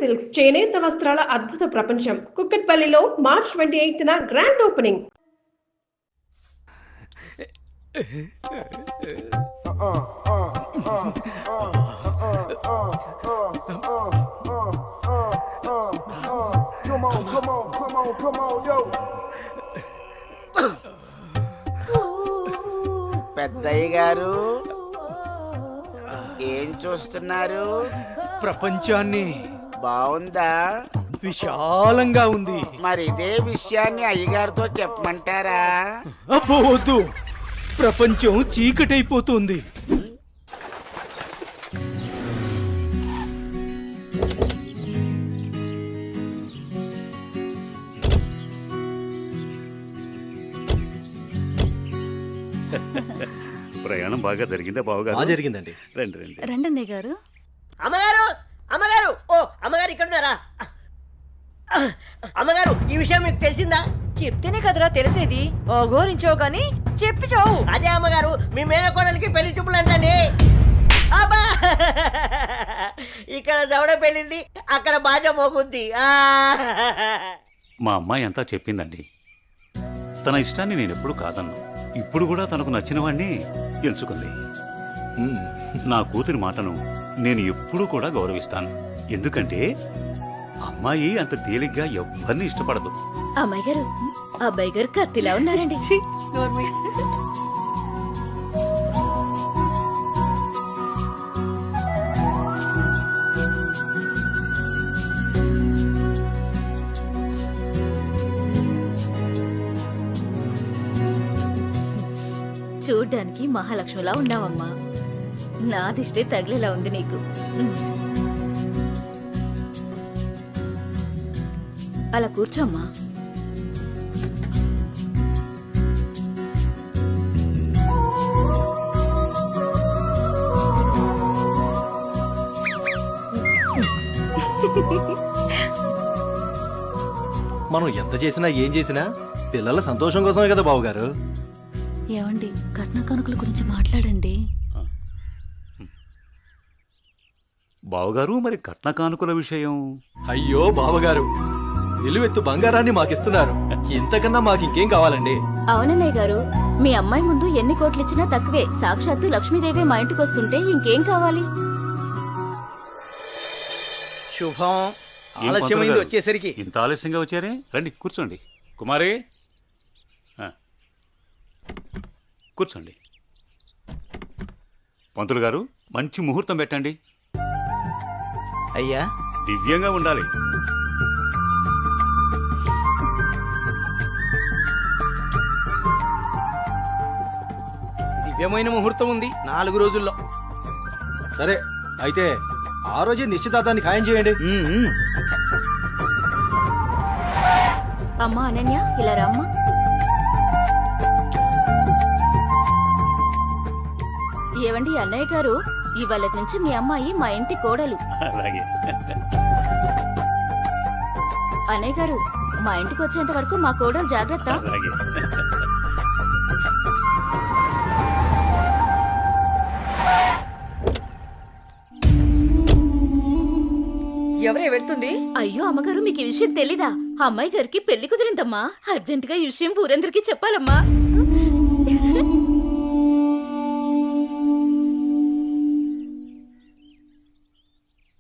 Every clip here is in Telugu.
సిల్క్స్ చేనేత వస్త్రాల అద్భుత ప్రపంచం. కుక్కట్పల్లిలో మార్చ్ 28న గ్రాండ్ ఓపెనింగ్. పెద్దయ్య గారు ఏం చూస్తున్నారు? ప్రపంచాన్ని. బాగుందా? విశాలంగా ఉంది. మరి ఇదే విషయాన్ని అయ్యగారితో చెప్పమంటారా? అబ్బో వద్దు, ప్రపంచం చీకటైపోతుంది. ప్రయాణం బాగా జరిగిందా బావగారు? జరిగిందండి. రండి రండి. రండన్నయ్య గారు. అమ్మగారు అమ్మగారు ఓ అమ్మగారు ఇక్కడ ఉన్నారా? అమ్మగారు ఈ విషయం మీకు తెలిసిందా? చెప్తేనే కదరా తెలిసేది. అఘోరించావు గాని చెప్పి చావు. అదే అమ్మగారు, మీ మేనకోడలికి పెళ్లి చూపులు అంటండి. అబ్బా! ఇక్కడ దవడ పెళ్ళింది, అక్కడ బాజ మోగుద్ది. మా అమ్మాయి అంతా చెప్పిందండి. తన ఇష్టాన్ని నేను ఎప్పుడు కాదన్నా. ఇప్పుడు కూడా తనకు నచ్చిన వాడిని ఎంచుకుంది. నా కూతురి మాటను నేను ఎప్పుడూ కూడా గౌరవిస్తాను. ఎందుకంటే అమ్మాయి అంత తేలిగ్గా ఎవ్వరిని ఇష్టపడదు. అమ్మాయి గారు, అబ్బాయి గారు కత్తిలా ఉన్నారండి. చూడ్డానికి మహాలక్ష్మిలా ఉన్నావమ్మా. నా దిష్టే తగిలేలా ఉంది నీకు. అలా కూర్చోమ్మా. మనం ఎంత చేసినా ఏం చేసినా పిల్లల సంతోషం కోసమే కదా బావగారు. ఏమండి, కట్న కానుకల గురించి మాట్లాడండి. బావగారు, మరి కట్న కానుకల విషయం? అయ్యో బావగారు, నిలువెత్తు బంగారాన్ని మాకిస్తున్నారు. ఇంతకన్నా మాకింకేం కావాలండి? అవునన్నయ్య గారు, మీ అమ్మాయి ముందు ఎన్ని కోట్లిచ్చినా తక్కువే. సాక్షాత్తు లక్ష్మీదేవి మా ఇంటికి వస్తుంటే ఇంకేం కావాలి? శుభం. ఏం ఆలస్యమైంది పంతులు గారు? వచ్చేసరికి. ఇంత ఆలస్యంగా వచ్చారే? రండి కూర్చోండి. కుమారి కూర్చోండి. పంతులు గారు, మంచి ముహూర్తం పెట్టండి. అయ్యా, దివ్యంగా ఉండాలి. దివ్యమైన ముహూర్తం ఉంది 4 రోజుల్లో. సరే అయితే ఆ రోజే నిశ్చితార్థాన్ని ఖాయం చేయండి. అమ్మా అనన్య, ఇలా రమ్మా. ఏవండి అన్నయ్య గారు, ఇవాళ నుంచి మీ అమ్మాయి మా ఇంటి కోడలు. అలాగే. అన్నయ్య గారు, మా ఇంటికి వచ్చేంత వరకు మా కోడలు జాగ్రత్త. అలాగే. ఎవరే వెళ్తుంది? అయ్యో అమ్మగారు, మీకు ఈ విషయం తెలీదా? అమ్మాయి గారికి పెళ్లి కుదిరిందమ్మా. అర్జెంటుగా ఈ విషయం ఊరందరికీ చెప్పాలమ్మా.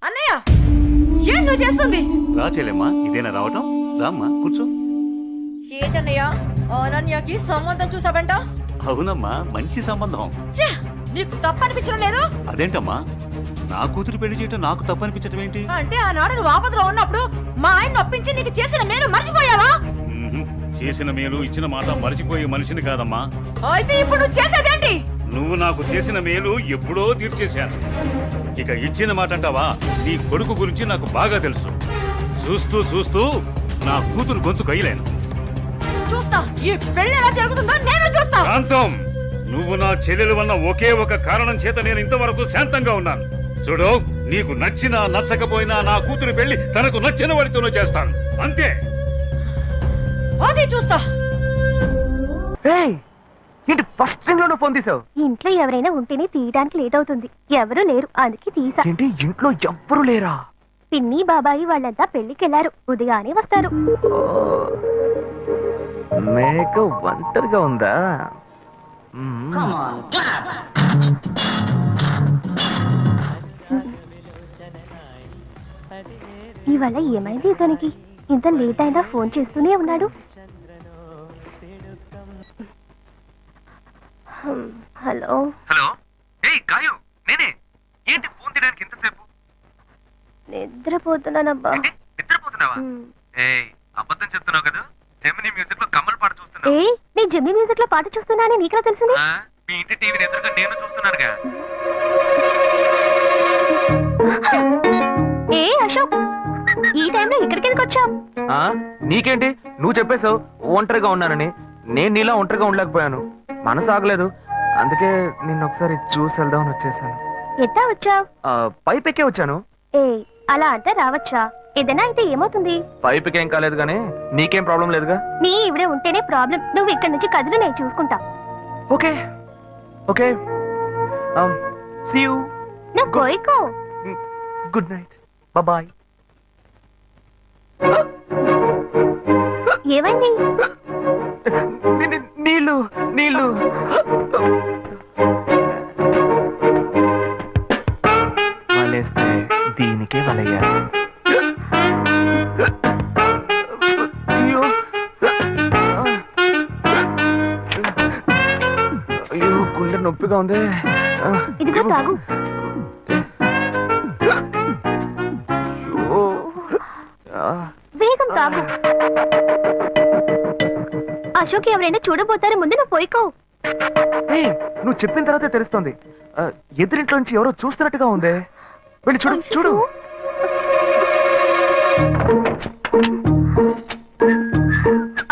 అన్నయ్య, ఏం నువ్వు చేస్తుంది? రా చెల్లెమ్మా, ఇదేనా రావటం? రామ్మా కూర్చో. ఏంటన్నయ్య, అనన్యకి సంబంధం చూసావంట? అవునమ్మా, మంచి సంబంధం. ఛే, నీకు తప్పనిపించడం లేదు? అదేంటమ్మా, నా కూతురు పెళ్లి చేయటం నాకు తప్పనిపించటం ఏంటి? అంటే ఆనాడు నువ్వు ఆపదలో ఉన్నప్పుడు మా ఆయన ఒప్పించి నీకు చేసిన మేలు మర్చిపోయావా? చేసిన మేలు ఇచ్చిన మాట మరిచిపోయే మనిషిని కాదమ్మా. అయితే ఇప్పుడు నువ్వు చేసేదేంటి? నువ్వు నాకు చేసిన మేలు ఎప్పుడో తీర్చేశాను. ఇక ఇచ్చిన మాట అంటావా? నీ కొడుకు గురించి నాకు బాగా తెలుసు. చూస్తూ చూస్తూ నా కూతురు గొంతు కయ్యలేను. చూస్తా, ఈ పెళ్లి ఎలా జరుగుతుందో నేను చూస్తా. శాంతం, నువ్వు నా చెల్లెలు వన్న ఒకే ఒక కారణం చేత నేను ఇంతవరకు శాంతంగా ఉన్నాను. చూడు, నీకు నచ్చినా నచ్చకపోయినా నా కూతురు పెళ్లి తనకు నచ్చిన వాడితోనూ చేస్తాను, అంతే. అది చూస్తా. ఏంటి ఫస్ట్ థింగ్ లో ఫోన్ తీసావు? ఇంట్లో ఎవరైనా ఉంటేనే తీయడానికి లేట్ అవుతుంది. ఎవరూ లేరు, అందుకే తీసా. ఏంటి ఇంట్లో ఎవ్వరు లేరా? పిన్ని బాబాయి వాళ్ళంతా పెళ్లికెళ్లారు. ఉదయానే వస్తారు. మేక ఒంటరిగా ఉందా? ఇవాళ ఏమైంది ఇతనికి? ఇంత లేట్ అయినా ఫోన్ చేస్తూనే ఉన్నాడు. Hello hello. ఏయ్ గాయు, నేనే. ఏంటి ఫోన్ తీయడానికి ఇంతసేపు? నిద్రపోతున్నానబ్బా. నిద్రపోతున్నావా? ఏయ్, అబద్ధం చెప్తున్నావు కదా. జెమిని మ్యూజిక్ లో కమల్ పాట చూస్తున్నావు. ఏ నీ జెమిని మ్యూజిక్ లో పాట చూస్తున్నానని నీకెలా తెలిసింది? మీ ఇంటి టీవీని ఎదురుగా నేను చూస్తున్నానుగా. ఏ అశోక్, ఈ టైంలో ఇక్కడికి ఎందుకు వచ్చావు? నీకేంటి, నువ్వు చెప్పేశావు ఒంటరిగా ఉన్నానని. నేను నీలా ఒంటరిగా ఉండలేకపోయాను, మనసు ఆగలేదు. అందుకే నిన్న ఒకసారి చూసి వెళ్దామని వచ్చేసాను. ఎట్టా వచ్చావు? పైపెక్కే వచ్చాను. ఏ అలా అంటే రావచ్చా? ఏదైనా అయితే ఏమవుతుంది? పైపెక్కేం కాలేదు కానీ నీకేం ప్రాబ్లం లేదుగా. నీ ఇవిడే ఉంటేనే ప్రాబ్లం. నువ్వు ఇక్కడి నుంచి కదులు, నేను చూసుకుంటా. Okay okay, see you. నువ్వు కోయికో. Good night, bye. ఏమైంది? నీళ్ళు నీళ్ళు. వలేస్తే దీనికే వలయ్యారు. అయ్యో అయ్యో, గుండె నొప్పిగా ఉంది. ఇదిగో తాగు. వేగం తాగు. అశోక్ ఎవరైనా చూడబోతారు, ముందు నువ్వు పోయికో. నువ్వు చెప్పిన తర్వాతే తెలుస్తుంది. ఎదురింట్లో నుంచి ఎవరో చూస్తున్నట్టుగా ఉంది. వెళ్ళి చూడు చూడు.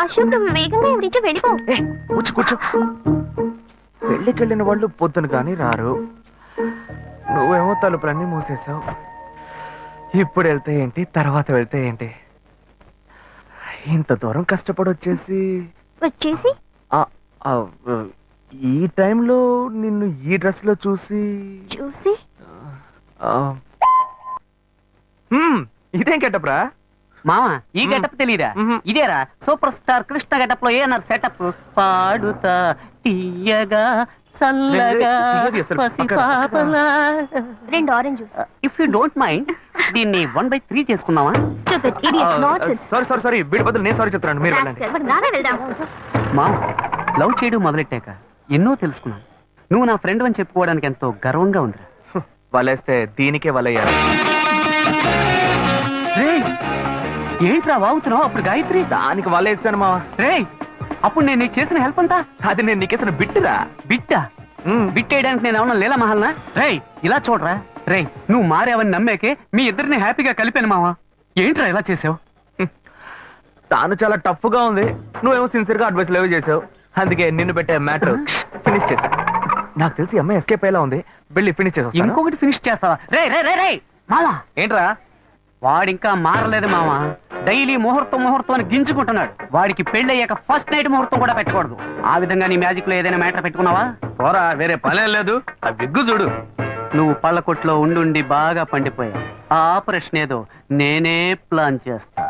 అశోక్ నువ్వు వేగంగా ఎవరి నుంచి వెళ్ళిపో. కూర్చో కూర్చో. పెళ్ళికెళ్ళిన వాళ్ళు పొద్దున కానీ రారు. నువ్వేమో తలుపులన్నీ మూసేసావు. ఇప్పుడు వెళ్తే ఏంటి, తర్వాత వెళ్తే ఏంటి? ఇంత దూరం కష్టపడి వచ్చేసి ఈ టైంలో నిన్ను ఈ డ్రెస్ లో చూసి ఇదేం గెటప్రా మామ? ఈ గెటప్ తెలీదా? ఇదేరా సూపర్ స్టార్ కృష్ణ గెటప్ లో ఏమన్నారు సెటప్? పాడుతా తీయగా చల్లగా పసిపాపలా. 2 orange juice. If you don't mind దీన్ని 1/3 చేసుకుందామా? సారీ వీడి బదులు నేను సారీ చెప్తున్నాను, మీరు వెళ్ళండి. మామ, లవ్ చేయడం మొదలెట్టాక ఎన్నో తెలుసుకున్నాను. నువ్వు నా ఫ్రెండ్ అని చెప్పుకోవడానికి ఎంతో గర్వంగా ఉందిరా. వలేస్తే దీనికే వలయ్యారు. ఏంట్రా వాగుతున్నావు? అప్పుడు గాయత్రి దానికి వలేస్తాను మా. అప్పుడు నేను నీకు చేసిన హెల్ప్ అంతా అది నేను నీకేసిన బిట్టురా. బిట్టా? బిట్టేయడానికి నేను ఏమన్నా లీలా మహల్నా? ఇలా చూడరా. నువ్వు మారేవని నమ్మేకే మీ ఇద్దరిని హ్యాపీగా కలిపాను మావా. ఏంట్రా ఇలా చేసావు? తాను చాలా టఫ్ గా ఉంది, నువ్వేమో సిన్సియర్ గా అడ్వైస్ లేవు చేసావు. అందుకే నిన్ను పెట్టే మ్యాటర్ ఫినిష్ చేసా. నాకు తెలిసి అమ్మాయి ఎస్కేప్ అయ్యేలా ఉంది, వెళ్ళి ఫినిష్ చేసా. ఇంకొకటి ఫినిష్ చేస్తావా? మావా ఏంట్రా? వాడింకా మారలేదు మావా. డైలీ ముహూర్తం అని గింజుకుంటున్నాడు. వాడికి పెళ్ళయ్యాక ఫస్ట్ నైట్ ముహూర్తం కూడా పెట్టకూడదు. ఆ విధంగా నీ మ్యాజిక్ లో ఏదైనా మ్యాటర్ పెట్టుకున్నావా? పోరా, వేరే పనే లేదు. ఆ విగ్గు చూడు. నువ్వు పళ్ళకొట్లో ఉండి బాగా పండిపోయావు. ఆ ఆపరేషన్ ఏదో నేనే ప్లాన్ చేస్తా.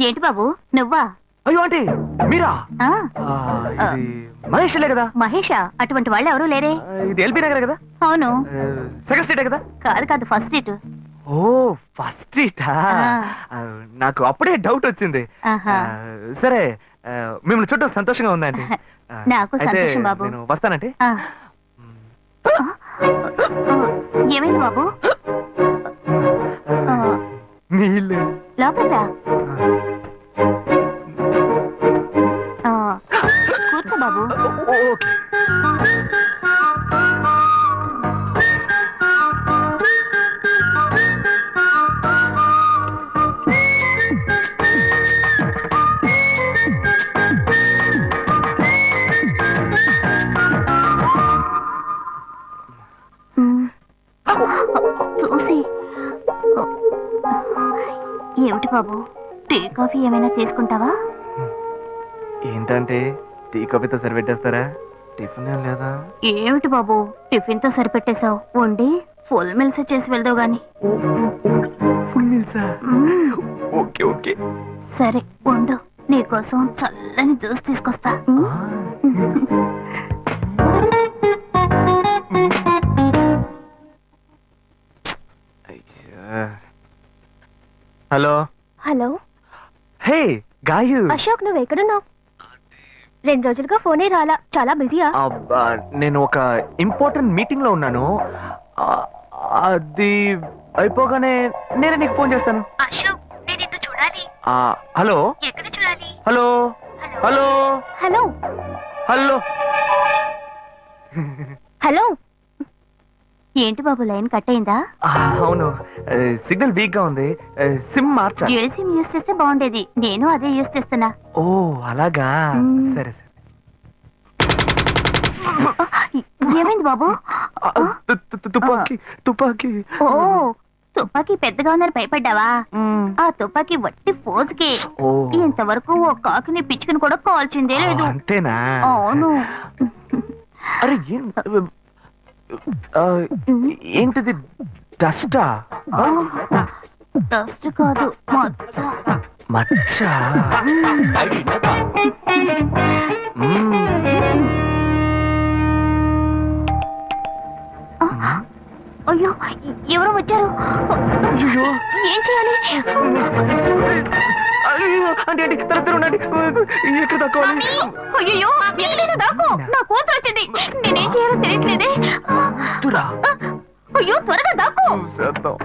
ఏంటి బాబు నువ్వా? అయ్యో ఆంటీ, మీరా? ఇది మహేష్లే కదా? మహేషా? అటువంటి వాళ్ళు ఎవరూ లేరే. ఇది ఎల్బీ నగర్ కదా? అవును. సెకండ్ స్ట్రీట్ కదా? కాదు ఫస్ట్ స్ట్రీట్. ఓ ఫస్ట్ స్ట్రీటా? నాకు అప్పుడే డౌట్ వచ్చింది. సరే, మిమ్మల్ని చుట్టూ సంతోషంగా ఉందండి. నాకు సంతోషం బాబు. నేను వస్తానంటే. ఏమైంది బాబు? నీళ్ళు లోపల కూర్చో బాబు. ఓకే. చూసి ఏమిటి బాబు, టీ కాఫీ ఏమైనా తీసుకుంటావా? ఏంటంటే టీ కాఫీతో సరిపెట్టేస్తారా? టిఫిన్ ఏం లేదా? ఏమిటి బాబు టిఫిన్ తో సరిపెట్టేశావు? వండి ఫుల్ మిల్స్ చేసి వెళ్దావు గాని. ఫుల్ మీల్సా? మ్మ్. Okay okay. సరే వండు, నీకోసం చల్లని జ్యూస్ తీసుకొస్తా. Hello. Hello hey Gayu. Ashok, నువ్వు ఎక్కడున్నావు? 2 రోజులుగా ఫోనే రాలా, చాలా బిజీయా? అబ్బా, నేను ఒక ఇంపార్టెంట్ మీటింగ్ లో ఉన్నాను. ఆ, అది అయిపోగానే నేనే నీకు ఫోన్ చేస్తాను. అశోక్, నేను నిన్ను చూడాలి. హలో. ఎక్కడ చూడాలి? Hello hello hello hello. Hello. ఏంటి బాబు, లైన్ కట్ అయిందా? అవును, సిగ్నల్ వీక్ గా ఉంది. సిమ్ మార్చా. డ్యూయల్ సిమ్ యూస్ చేస్తే బాగుండేది, నేను అదే యూస్ చేస్తున్నా. ఓ అలాగా. మ్మ్. సరే సరే. ఏమైంది బాబు? తుపాకీ తుపాకీ. ఓ, తుపాకీ పెద్దగా ఉందని భయపడ్డావా? మ్మ్. ఆ తుపాకీ వట్టి ఫోజుకే. ఓ ఇంతవరకు ఓ కాకిని పిచ్చుకుని కూడా కాల్చిందే లేదు. అంతేనా? అవును. అరే ఏంటిది? డస్టా? డస్ట్ కాదు, మచ్చ. మచ్చ. మ్మ్. అయ్యో, ఎవరో వచ్చారు. అయ్యో. ఏం చేయాలి? అయ్యో, అంటే తరతరు ఉండండి. ఎక్కడ తక్కువాలి? అయ్యో, ఎక్కడైనా దాక్కో, నా కూతురు వచ్చింది. నేనేం చేయాలో తెలియట్లేదే. తురా. అయ్యో, త్వరగా దాక్కో. చూసేద్దాం.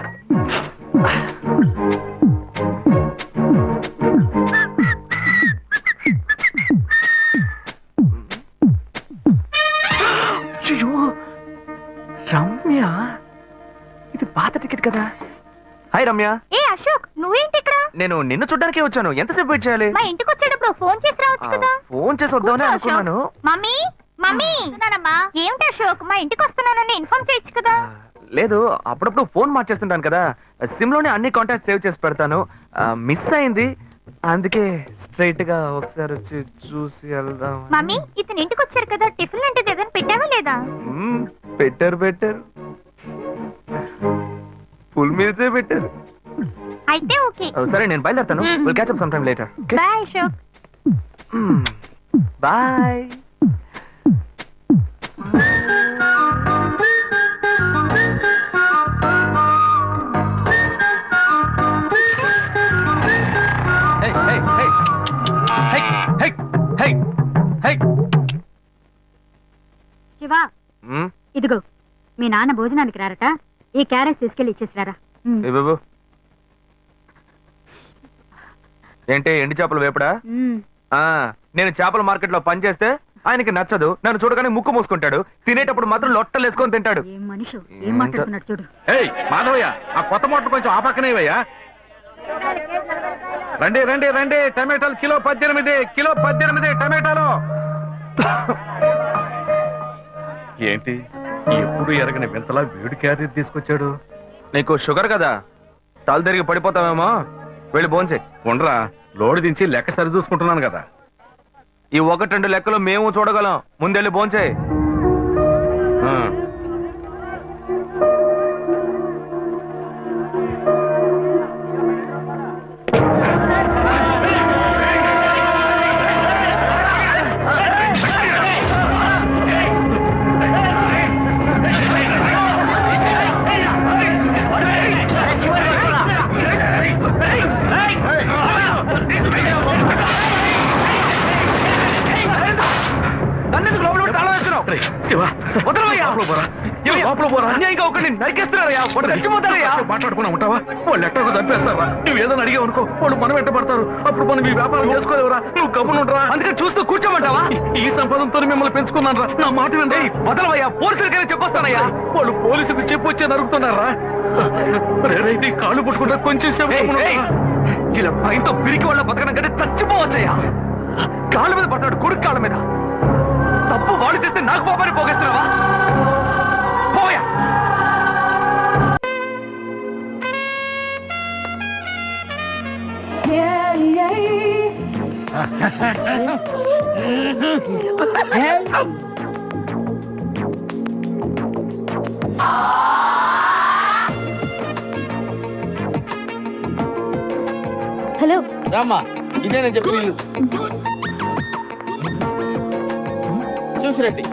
అయ్యో, రమ్య, ఇది పాత టికెట్ కదా. హాయ్ రమ్య. ఏ అశోక్, నువ్వేంటి ఇక్కడ? నేను నిన్ను చూడ్డానికే వచ్చాను. ఎంతసేపు వెయిట్ చేయాలి? మా ఇంటికి వచ్చేటప్పుడు ఫోన్ చేసి రావచ్చు కదా. ఫోన్ చేసి వద్దామని కూర్చో, అనుకున్నాను. మమ్మీ మమ్మీ, ఏమిటి అశోక్, మా ఇంటికి వస్తున్నానని ఇన్ఫార్మ్ చేయొచ్చు కదా. లేదు, అప్పుడప్పుడు ఫోన్ మార్చేస్తుంటాను కదా. సిమ్ లోనే అన్ని కాంటాక్ట్ సేవ్ చేసి పెడతాను. మిస్ అయింది, అందుకే స్ట్రైట్ గా ఒకసారి వచ్చి చూసి వెళ్దాం. మమ్మీ, ఇతను ఇంటికి వచ్చారు కదా, టిఫిన్ అంటే ఏదైనా పెట్టావా లేదా? Better better. ఫుల్ మీల్సే బెటర్. అయితే ఓకే. సరే, నేను బయలుదేరుతాను. మ్మ్. Will catch up some time later. Bye Ashok. Bye. Shiva, ఇదిగో మీ నాన్న భోజనానికి రారట, ఈ క్యారెట్ తీసుకెళ్లి ఇచ్చేసిరారా. బాబు, ఏంటి ఎండి చేపలు వేపడా? నేను చేపల మార్కెట్ లో పనిచేస్తే ఆయనకి నచ్చదు. నన్ను చూడగానే ముక్కు మూసుకుంటాడు. తినేటప్పుడు మాత్రం లొట్టలు వేసుకొని తింటాడు. ఏం మనిషి, ఏం మాట్లాడుతున్నాడు చూడు. మాధవయ్య, ఆ కొత్త మోటార్ కొంచెం ఆ పక్కనేవయ్యా. రండి రండి రండి, టమాటాలు కిలో 18, కిలో 18 టమాటాలు. ఏంటి ఎప్పుడు ఎరగని వింతలా వేడి క్యారెట్ తీసుకొచ్చాడు? నీకు షుగర్ కదా, తల తిరిగి పడిపోతావేమో. వెళ్ళి భోంచే. ఉండరా, లోడు దించి లెక్క సరి చూసుకుంటున్నాను కదా. ఈ 1-2 లెక్కలు మేము చూడగలం. ముందెళ్ళి భోంచే. మాట్లాడుకున్నా ఉంటావా? వాళ్ళు ఎట్టకు చంపేస్తారా? నువ్వు ఏదైనా అడిగావు అనుకో, వాళ్ళు మనం వెంటబడతారు. అప్పుడు మనం ఈ వ్యాపారం చేసుకోలేవురా. నువ్వు గమ్మునుంటరా. అందుకని చూస్తూ కూర్చోమంటావా? ఈ సంపాదనతో మిమ్మల్ని పెంచుకున్నాను రా. నా మాట వినండి. వదలవయ్యా, పోలీసులకైనా చెప్పొస్తానయ్యా. వాళ్ళు పోలీసులకు చెప్పొచ్చే నరుకుతున్నారా? నీ కాళ్ళు పుట్టుకుంటా కొంచెం సేపు గమ్మునుండరా. ఇలా భయంతో పిరికి వాళ్ళ బతకడం కంటే చచ్చిపోవచ్చయ్యా. కాళ్ళ మీద పడ్డాడు, కొడుకు కాళ్ళ మీద. తప్పు వాళ్ళు చేస్తే నాకు పాపాన్ని పోగేస్తున్నావా? పోయా. హలో రామ్మా ఇదే నేను చెప్పిన ఇల్లు చూసిరండి.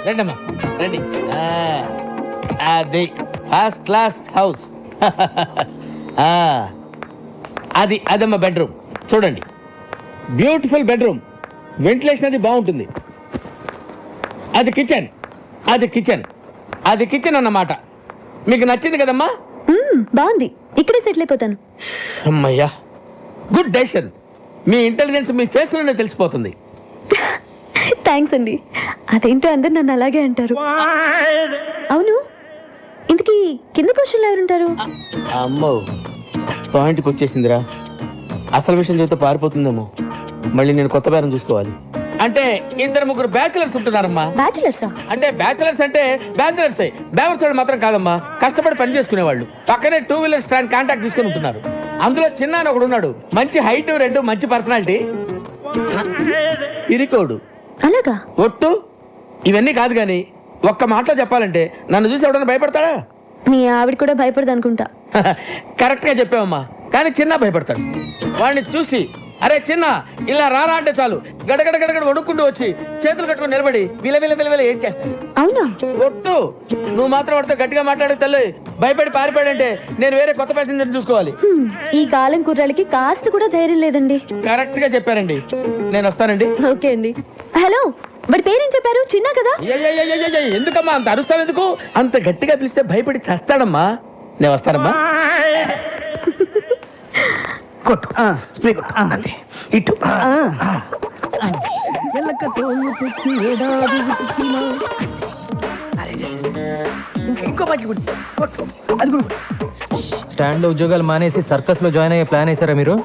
రండమ్మా రండి. అది ఫస్ట్ క్లాస్ హౌస్. అదమ్మా బెడ్రూమ్ చూడండి. బ్యూటిఫుల్ బెడ్రూమ్, వెంటిలేషన్ అది బాగుంటుంది. అది కిచెన్ అది కిచెన్ అన్నమాట. మీకు నచ్చింది కదమ్మా? బాగుంది, ఇక్కడే సెటిల్ అయిపోతాను. అమ్మయ్యా, గుడ్ డెసిషన్. మీ ఇంటెలిజెన్స్ మీ ఫేస్ లోనే తెలిసిపోతుంది. థ్యాంక్స్ అండి. అదేంటో అందరు నన్ను అలాగే అంటారు. అవును, ఇంతకీ కింద పొజిషన్లో ఎవరుంటారు? అమ్మో, పాయింట్కి వచ్చేసిందిరా. అసలు విషయం చెబితే పారిపోతుందేమో. మళ్ళీ నేను కొత్త బేరం చూసుకోవాలి. అంటే 2-3 బ్యాచులర్స్ ఉంటున్నారమ్మా. బ్యాచులర్సా? అంటే బ్యాచులర్స్ బేవర్స్ వాళ్ళు మాత్రం కాదమ్మా, కష్టపడి పని చేసుకునేవాళ్ళు. పక్కనే 2 వీలర్ స్టాండ్ కాంటాక్ట్ తీసుకుని ఉంటున్నారు. అందులో చిన్న అని ఒకడు ఉన్నాడు, మంచి హైట్, 2 మంచి పర్సనాలిటీ, ఇరికోడు. అలాగా? ఒట్టు ఇవన్నీ కాదు కానీ ఒక్క మాటలో చెప్పాలంటే నన్ను చూసి ఎవడన్నా భయపడతాడా? మీ ఆవిడ కూడా భయపడదు అనుకుంటా. కరెక్ట్ గా చెప్పావమ్మా, కానీ చిన్న భయపడతాడు. వాడిని చూసి అరే చిన్న ఇలా రారా అంటే చాలు గడగడ గడగడ వణుక్కుంటూ వచ్చి చేతులు కట్టుకుని నిలబడి విల ఏం చేస్తాను. అవునా? ఒట్టు నువ్వు మాత్రం వాడితో గట్టిగా మాట్లాడే తల్లి. భయపడి పారిపోయాడంటే నేను వేరే కొత్త ప్యాసింజర్ చూసుకోవాలి. ఈ కాలం కుర్రాలకి కాస్త కూడా ధైర్యం లేదండి. కరెక్ట్ గా చెప్పారండి. నేను వస్తానండి. ఓకే అండి. హలో, వాడి పేరేం చెప్పారు? చిన్న కదా? ఎందుకమ్మా అంత అరుస్తావు? ఎందుకు అంత గట్టిగా పిలిస్తే భయపడి చస్తాడమ్మా. నేను వస్తానమ్మా. కొట్టు స్ప్రే కొట్టు అంతే. ఇటు ఇంకో పచ్చి కొట్టు. స్టాండ్ లో ఉద్యోగాలు మానేసి సర్కస్ లో జాయిన్ అయ్యే ప్లాన్ వేసారా మీరు?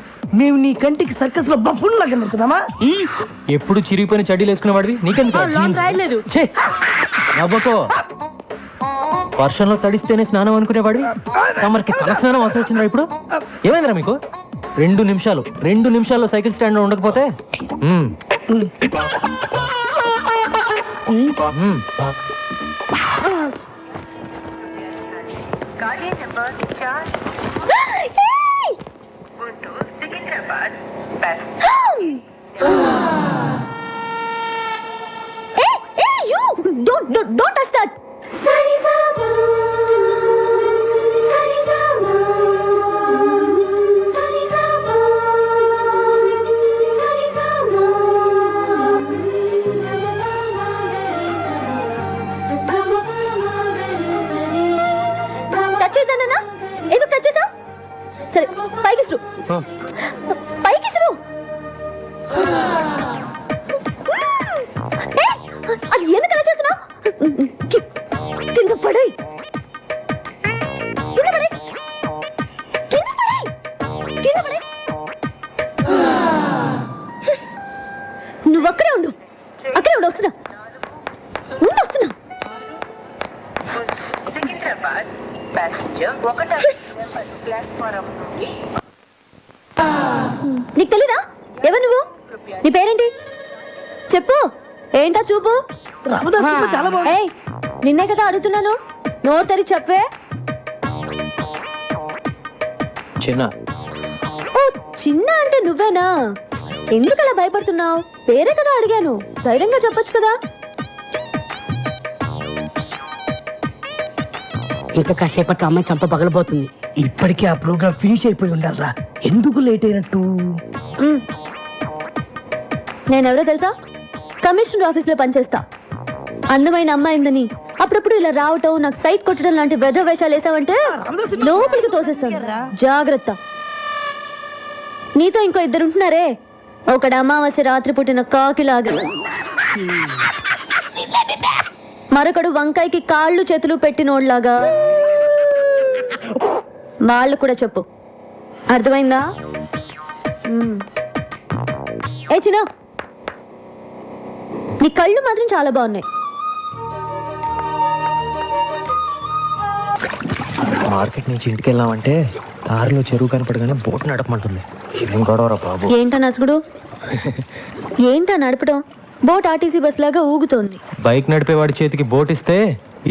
మేము నీ కంటికి సర్కస్ లో బఫున్ లాగా కనబడుతున్నామా? ఎప్పుడు చిరిగిపోయిన చెడ్డీలు వేసుకునే వాడివి నీకెందుకు? ఛే, నవ్వకో. వర్షంలో తడిస్తేనే స్నానం అనుకునేవాడివి తమరికి తల స్నానం అవసరం వచ్చిందా ఇప్పుడు? ఏమైందిరా మీకు? 2 నిమిషాల్లో సైకిల్ స్టాండ్ లో ఉండకపోతే Don't touch that. ఎందుకు టచ్ చేసావు? సరే పైకి అది ఎందుకు అలా చేస్తున్నావు? కింద పడే నువ్వు అక్కడే ఉండు. వస్తున్నా. నీకు తెలీదా? ఎవరు నువ్వు? నీ పేరేంటి చెప్పు. ఏంటా చూపు? ఏయ్, నిన్నే కదా అడుగుతున్నాను, నోరు తెరి చెప్పే. చిన్న. ఓ చిన్న అంటే నువ్వేనా? ఎందుకు అలా భయపడుతున్నావు? పేరే కదా అడిగాను, ధైర్యంగా చెప్పొచ్చు కదా. ఇంకా కాసేపట్లో అమ్మాయి చంప పగలబోతుంది. ఇప్పటికే ఆ ప్రోగ్రామ్ ఫినిష్ అయిపోయి ఉండాలరా. ఎందుకు లేట్ అయినట్టు? నేనెవరో తెలుసా? కమిషనర్ ఆఫీస్ లో పనిచేస్తా. అందమైన అమ్మాయిందని అప్పుడప్పుడు ఇలా రావటం, నాకు సైట్ కొట్టడం లాంటి వెధ వేషాలు వేసావంటే లోపలికి తోసేస్తాను. జాగ్రత్త. నీతో ఇంకో 2 ఉంటున్నారే, ఒకడు అమావాస్య రాత్రి పుట్టిన కాకిలాగా, మరొకడు వంకాయకి కాళ్ళు చేతులు పెట్టినోడ్లాగా. వాళ్ళు కూడా చెప్పు, అర్థమైందా? ఏ చిన్న, నీ కళ్ళు మాత్రం చాలా బాగున్నాయి. మార్కెట్ నుంచి ఇంటికి వెళ్ళామంటే దారిలో చెరువు కనపడగానే బోట్ నడపమంటుంది. ఏం గొడవరా బాబు? ఏంటా నసుగుడు? ఏంటా నడపడం? బోట్ ఆర్టీసీ బస్ లాగా ఊగుతోంది. బైక్ నడిపేవాడి చేతికి బోట్ ఇస్తే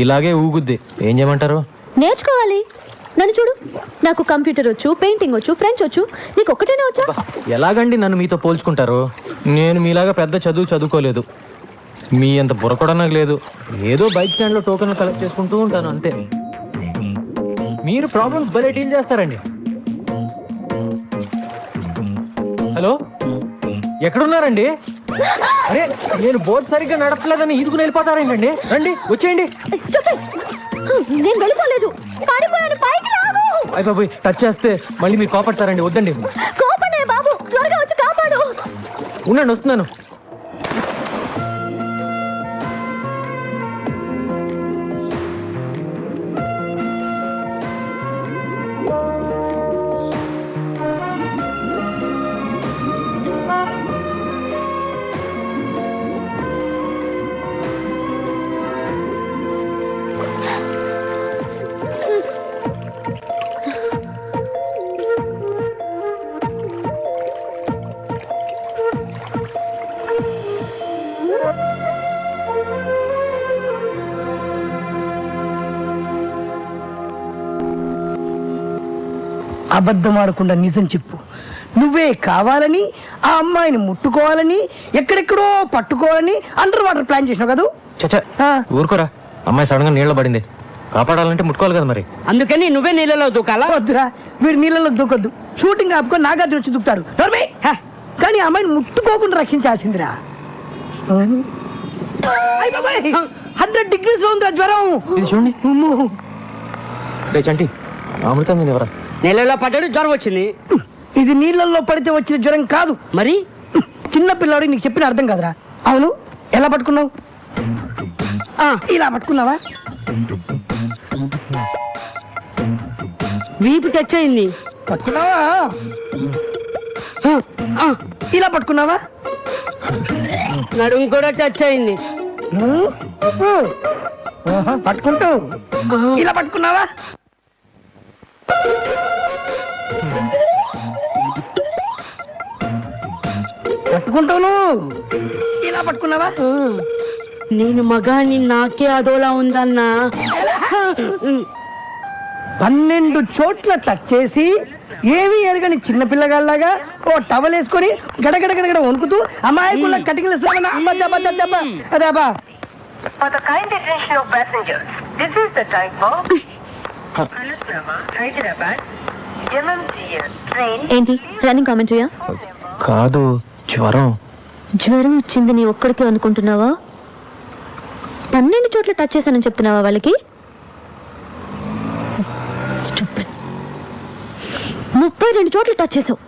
ఇలాగే ఊగుద్ది. ఏం చేయమంటారు? నేర్చుకోవాలి. నన్ను చూడు, నాకు కంప్యూటర్ వచ్చు, పెయింటింగ్ వచ్చు, ఫ్రెంచ్ వచ్చు. నీకు ఒక్కటేనా వచ్చా? ఎలాగండి నన్ను మీతో పోల్చుకుంటారు? నేను మీలాగా పెద్ద చదువుకోలేదు. మీ అంత బుర్ర కూడా నాకు లేదు. ఏదో బైక్ స్టాండ్లో టోకెన్లు కలెక్ట్ చేసుకుంటూ ఉంటాను అంతే. మీరు ప్రాబ్లమ్స్ భలే డీల్ చేస్తారండి. హలో, ఎక్కడున్నారండి? అరే, నేను బోట్ సరిగ్గా నడపలేదని ఈదుకుని వెళ్ళిపోతారేంటండి? రండి, వచ్చేయండి. నేను వెళ్ళిపోలేదు, పారిపోయాను. పైకి లాగు. అయిపోయి టచ్ చేస్తే మళ్ళీ మీరు కోపడతారండి. వద్దండి. కోపడే బాబు, త్వరగా వచ్చి కాపాడు. ఉండండి, వస్తున్నాను. అబద్ధం ఆడకుండా నిజం చెప్పు. నువ్వే కావాలని ఆ అమ్మాయిని ముట్టుకోవాలని ఎక్కడెక్కడో పట్టుకోవాలని అండర్ వాటర్ ప్లాన్ చేసినావు కదా? చచ్చా, ఊరుకోరా. అమ్మాయి సడన్ గా నీళ్ళ పడింది. కాపాడాలంటే ముట్టుకోవాలి కదా మరి. అందుకని నువ్వే నీళ్ళలో దూకాలా? వద్దురా, వీడు నీళ్ళలో దూకొద్దు. షూటింగ్ ఆపుకొని నాగార్జున వచ్చి దూకుతాడు. కానీ ఆ అమ్మాయిని ముట్టుకోకుండా రక్షించాల్సిందిరా. 100 degrees లో ఉందిరా జ్వరం. ఇది చూడండి. రే చంటి, అమృతం నేను ఎవరా? నీళ్ళలో పడ్డాడు, జ్వరం వచ్చింది. ఇది నీళ్ళల్లో పడితే వచ్చిన జ్వరం కాదు. మరి చిన్న పిల్లాడు, నీకు చెప్పిన అర్థం కాదురా. అవును, ఎలా పట్టుకున్నావు? ఇలా పట్టుకున్నావా? వీపు టచ్ అయింది. పట్టుకున్నావా? ఇలా పట్టుకున్నావా? నడుము కూడా టచ్ అయింది. పట్టుకుంటూ ఇలా పట్టుకున్నావా? పట్టుకుంటాను. ఇలా పట్టుకున్నావా? నేను మగాని, నాకే అదోలా ఉందన్నా. 12 చోట్ల టచ్ చేసి ఏవి ఎరగని చిన్న పిల్లగాళ్ళలాగా ఓ టవల్ వేసుకొని గడగడ గడగడ వణుకుతూ అమాయకుల కటింగ్లు అదేబా. ఏంటి రన్నింగ్ కామెంటరీయా? కాదు, జ్వరం. జ్వరం వచ్చింది నీ ఒక్కడికే అనుకుంటున్నావా? 12 చోట్ల టచ్ చేశానని చెప్తున్నావా వాళ్ళకి? 32 చోట్ల టచ్ చేసావు.